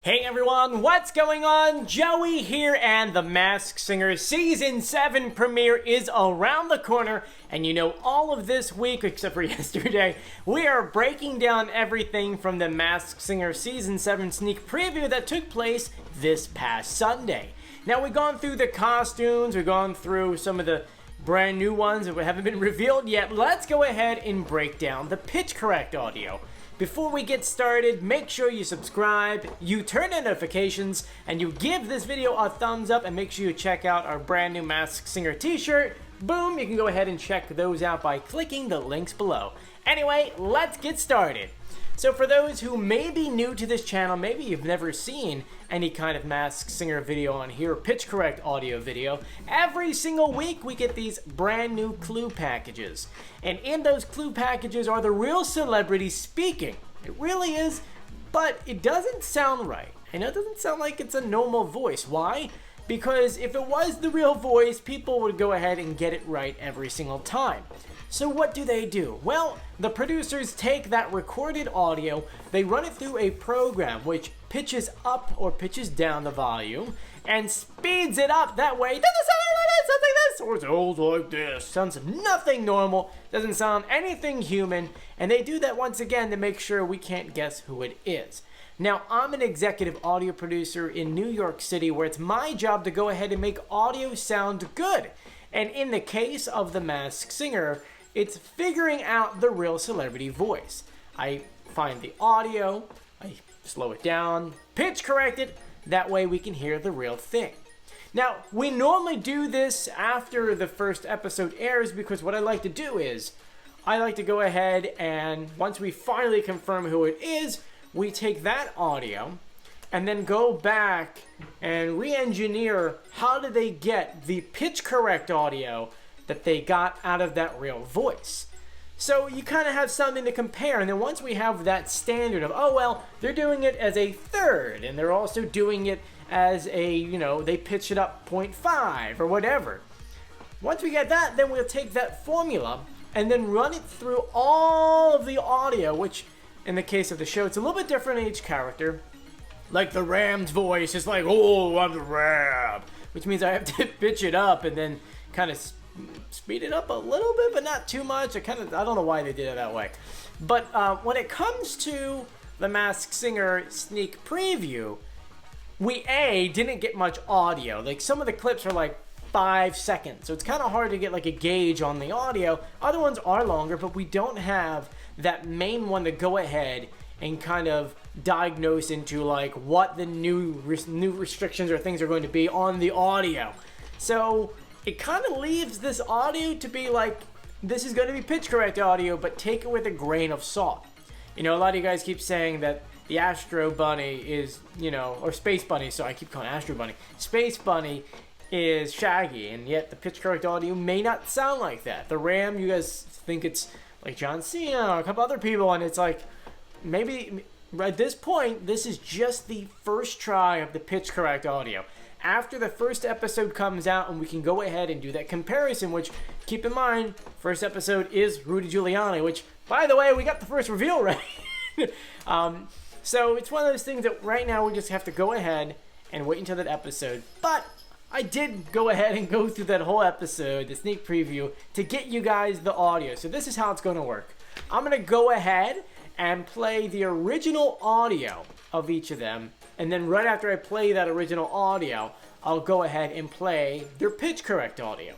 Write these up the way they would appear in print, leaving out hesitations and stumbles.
Hey everyone, what's going on? Joey here, and The Masked Singer Season 7 premiere is around the corner, and you know, all of this week, except for yesterday, we are breaking down everything from The Masked Singer Season 7 sneak preview that took place this past Sunday. Now, we've gone through the costumes, we've gone through some of the brand new ones that haven't been revealed yet. Let's go ahead and break down the pitch correct audio. Before we get started, make sure you subscribe, you turn on notifications, and you give this video a thumbs up, and make sure you check out our brand new Masked Singer t-shirt. Boom, you can go ahead and check those out by clicking the links below. Anyway, let's get started. So for those who may be new to this channel, maybe you've never seen any kind of Masked Singer video on here, pitch correct audio video, every single week we get these brand new clue packages. And in those clue packages are the real celebrities speaking. It really is, but it doesn't sound right. I know it doesn't sound like it's a normal voice. Why? Because if it was the real voice, people would go ahead and get it right every single time. So what do? Well, the producers take that recorded audio, they run it through a program which pitches up or pitches down the volume and speeds it up. That way, it doesn't sound like this, sounds like this, or it sounds like this. Sounds nothing normal, doesn't sound anything human, and they do that once again to make sure we can't guess who it is. Now, I'm an executive audio producer in New York City where it's my job to go ahead and make audio sound good. And in the case of The Masked Singer, it's figuring out the real celebrity voice. I find the audio, I slow it down, pitch correct it, that way we can hear the real thing. Now, we normally do this after the first episode airs because what I like to do is, I like to go ahead and once we finally confirm who it is, we take that audio and then go back and re-engineer how did they get the pitch correct audio that they got out of that real voice. So you kind of have something to compare, and then once we have that standard of, oh well, they're doing it as a third, and they're also doing it as a, you know, they pitch it up 0.5 or whatever. Once we get that, then we'll take that formula and then run it through all of the audio, which in the case of the show, it's a little bit different in each character. Like the Ram's voice is like, oh, I'm the Ram, which means I have to pitch it up and then kind of speed it up a little bit, but not too much. I don't know why they did it that way. But when it comes to the Masked Singer sneak preview, we didn't get much audio. Like some of the clips are like 5 seconds, so it's kind of hard to get like a gauge on the audio. Other ones are longer, but we don't have that main one to go ahead and kind of diagnose into like what the new restrictions or things are going to be on the audio. So it kind of leaves this audio to be like, this is going to be pitch correct audio, but take it with a grain of salt. You know, a lot of you guys keep saying that the Astro Bunny is, you know, or Space Bunny, so I keep calling it Astro Bunny. Space Bunny is Shaggy, and yet the pitch correct audio may not sound like that. The Ram, you guys think it's like John Cena or a couple other people, and it's like, maybe at this point, this is just the first try of the pitch correct audio. After the first episode comes out and we can go ahead and do that comparison, which, keep in mind, first episode is Rudy Giuliani, which, by the way, we got the first reveal right. So it's one of those things that right now we just have to go ahead and wait until that episode. But I did go ahead and go through that whole episode, the sneak preview, to get you guys the audio. So this is how it's going to work. I'm going to go ahead and play the original audio of each of them. And then right after I play that original audio, I'll go ahead and play their pitch correct audio.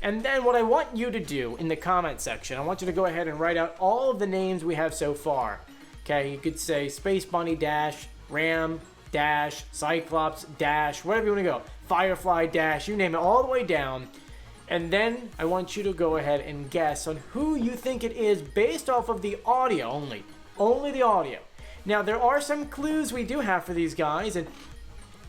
And then what I want you to do in the comment section, I want you to go ahead and write out all of the names we have so far. Okay, you could say Space Bunny dash, Ram dash, Cyclops dash, wherever you want to go. Firefly dash, you name it, all the way down. And then I want you to go ahead and guess on who you think it is based off of the audio only. Only the audio. Now, there are some clues we do have for these guys, and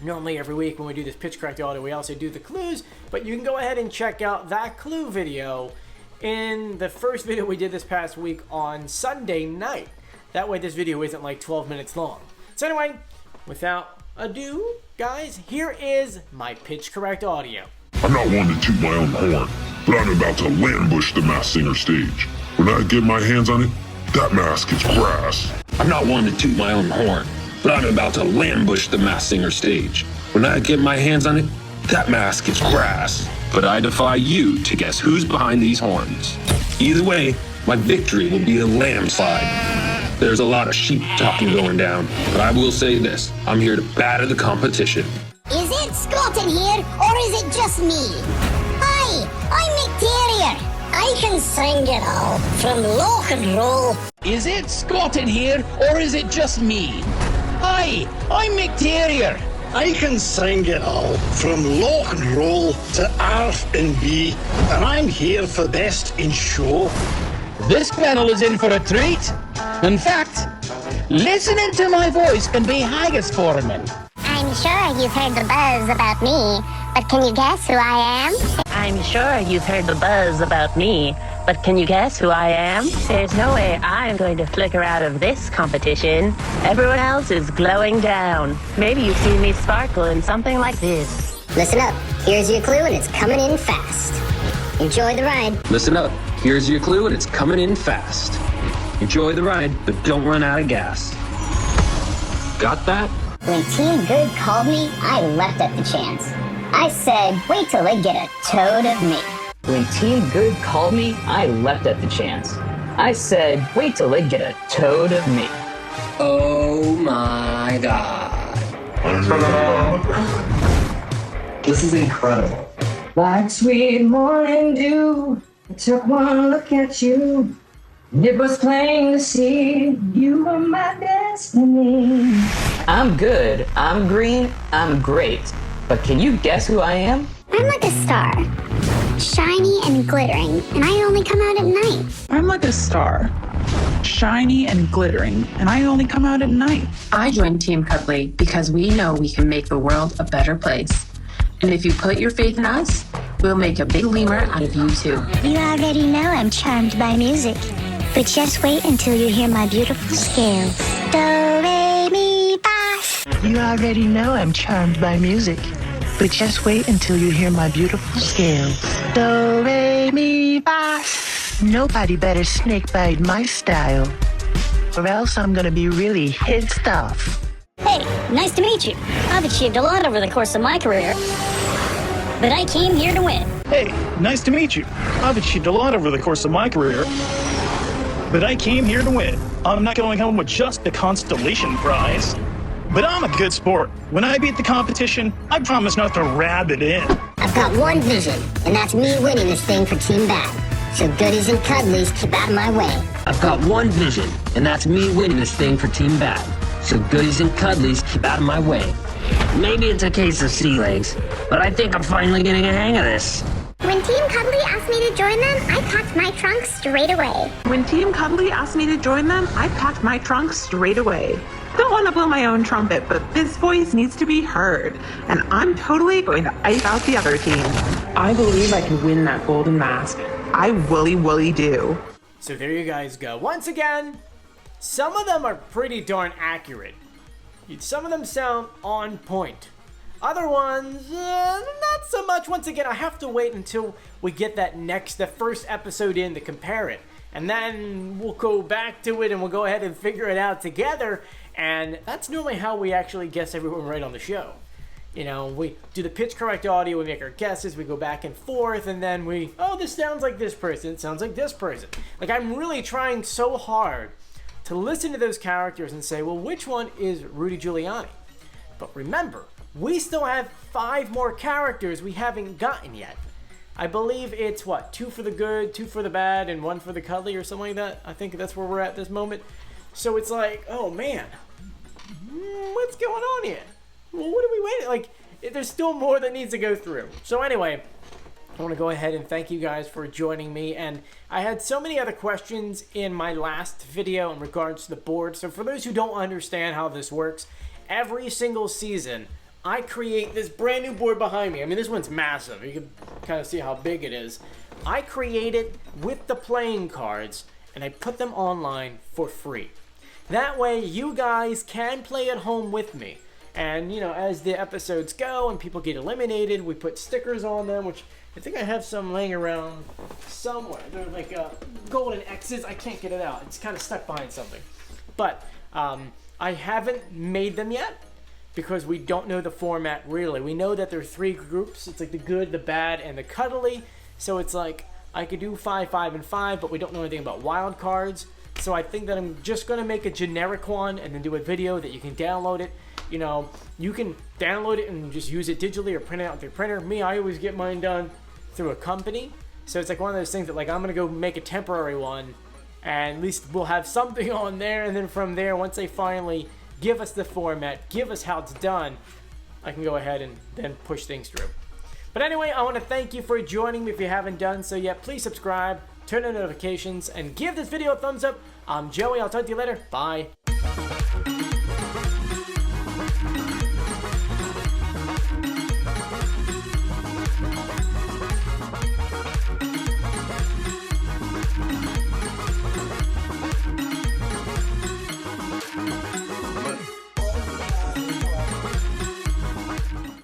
normally every week when we do this pitch correct audio, we also do the clues, but you can go ahead and check out that clue video in the first video we did this past week on Sunday night. That way this video isn't like 12 minutes long. So anyway, without ado, guys, here is my pitch correct audio. I'm not one to toot my own horn, but I'm about to ambush the Masked Singer stage. When I get my hands on it, that mask is brass. I'm not one to toot my own horn, but I'm about to ambush the Masked Singer stage. When I get my hands on it, that mask is grass. But I defy you to guess who's behind these horns. Either way, my victory will be a landslide. There's a lot of sheep talking going down, but I will say this, I'm here to batter the competition. Is it Scott in here, or is it just me? Hi, I'm McTerrier. I can sing it all, from lock and roll. Is it Scott in here, or is it just me? Hi, I'm McTerrier. I can sing it all, from lock and roll to arf and B, and I'm here for best in show. This panel is in for a treat. In fact, listening to my voice can be haggis forming. I'm sure you've heard the buzz about me, but can you guess who I am? I'm sure you've heard the buzz about me, but can you guess who I am? There's no way I'm going to flicker out of this competition. Everyone else is glowing down. Maybe you've seen me sparkle in something like this. Listen up, here's your clue and it's coming in fast. Enjoy the ride. Listen up, here's your clue and it's coming in fast. Enjoy the ride, but don't run out of gas. Got that? When Team Good called me, I leapt at the chance. I said, wait till they get a toad of me. When Team Good called me, I leapt at the chance. I said, wait till they get a toad of me. Oh my god. This is incredible. Like sweet morning dew, I took one look at you. It was plain to see you were my destiny. I'm good, I'm green, I'm great. But can you guess who I am? I'm like a star, shiny and glittering, and I only come out at night. I'm like a star, shiny and glittering, and I only come out at night. I joined Team Cuddly because we know we can make the world a better place. And if you put your faith in us, we'll make a big lemur out of you too. You already know I'm charmed by music, but just wait until you hear my beautiful scales. Do, re, mi, fa. You already know I'm charmed by music, but just wait until you hear my beautiful scales. Do, re, mi, fa. Nobody better snake bite my style, or else I'm gonna be really hissed off. Hey, nice to meet you. I've achieved a lot over the course of my career, but I came here to win. Hey, nice to meet you. I've achieved a lot over the course of my career, but I came here to win. I'm not going home with just the constellation prize, but I'm a good sport. When I beat the competition, I promise not to rab it in. I've got one vision, and that's me winning this thing for Team Bad. So goodies and cuddlies, keep out of my way. I've got one vision, and that's me winning this thing for Team Bad. So goodies and cuddlies, keep out of my way. Maybe it's a case of sea legs, but I think I'm finally getting a hang of this. When Team Cuddly asked me to join them, I packed my trunk straight away. When Team Cuddly asked me to join them, I packed my trunk straight away. Don't want to blow my own trumpet, but this voice needs to be heard, and I'm totally going to ice out the other team. I believe I can win that golden mask. I woolly do. So there you guys go. Once again, some of them are pretty darn accurate. Some of them sound on point. Other ones, not so much. Once again, I have to wait until we get the first episode in to compare it. And then we'll go back to it and we'll go ahead and figure it out together. And that's normally how we actually guess everyone right on the show. You know, we do the pitch correct audio, we make our guesses, we go back and forth, and then this sounds like this person, it sounds like this person. Like, I'm really trying so hard to listen to those characters and say, well, which one is Rudy Giuliani? But remember, we still have 5 more characters we haven't gotten yet. I believe it's, 2 for the good, 2 for the bad, and 1 for the cuddly, or something like that. I think that's where we're at this moment. So it's like, oh man, what's going on here? Well, what are we waiting? Like, there's still more that needs to go through. So anyway, I want to go ahead and thank you guys for joining me. And I had so many other questions in my last video in regards to the board. So for those who don't understand how this works, every single season, I create this brand new board behind me. I mean, this one's massive. You can kind of see how big it is. I create it with the playing cards, and I put them online for free. That way, you guys can play at home with me. And, as the episodes go and people get eliminated, we put stickers on them, which I think I have some laying around somewhere. They're like golden X's. I can't get it out. It's kind of stuck behind something. But I haven't made them yet because we don't know the format really. We know that there are 3 groups. It's like the good, the bad, and the cuddly. So it's like I could do 5, 5, and 5, but we don't know anything about wild cards. So I think that I'm just going to make a generic one and then do a video that you can download it. You know, you can download it and just use it digitally or print it out with your printer. Me, I always get mine done through a company. So it's like one of those things that like I'm going to go make a temporary one and at least we'll have something on there. And then from there, once they finally give us the format, give us how it's done, I can go ahead and then push things through. But anyway, I want to thank you for joining me if you haven't done so yet. Please subscribe, turn on notifications, and give this video a thumbs up. I'm Joey. I'll talk to you later. Bye.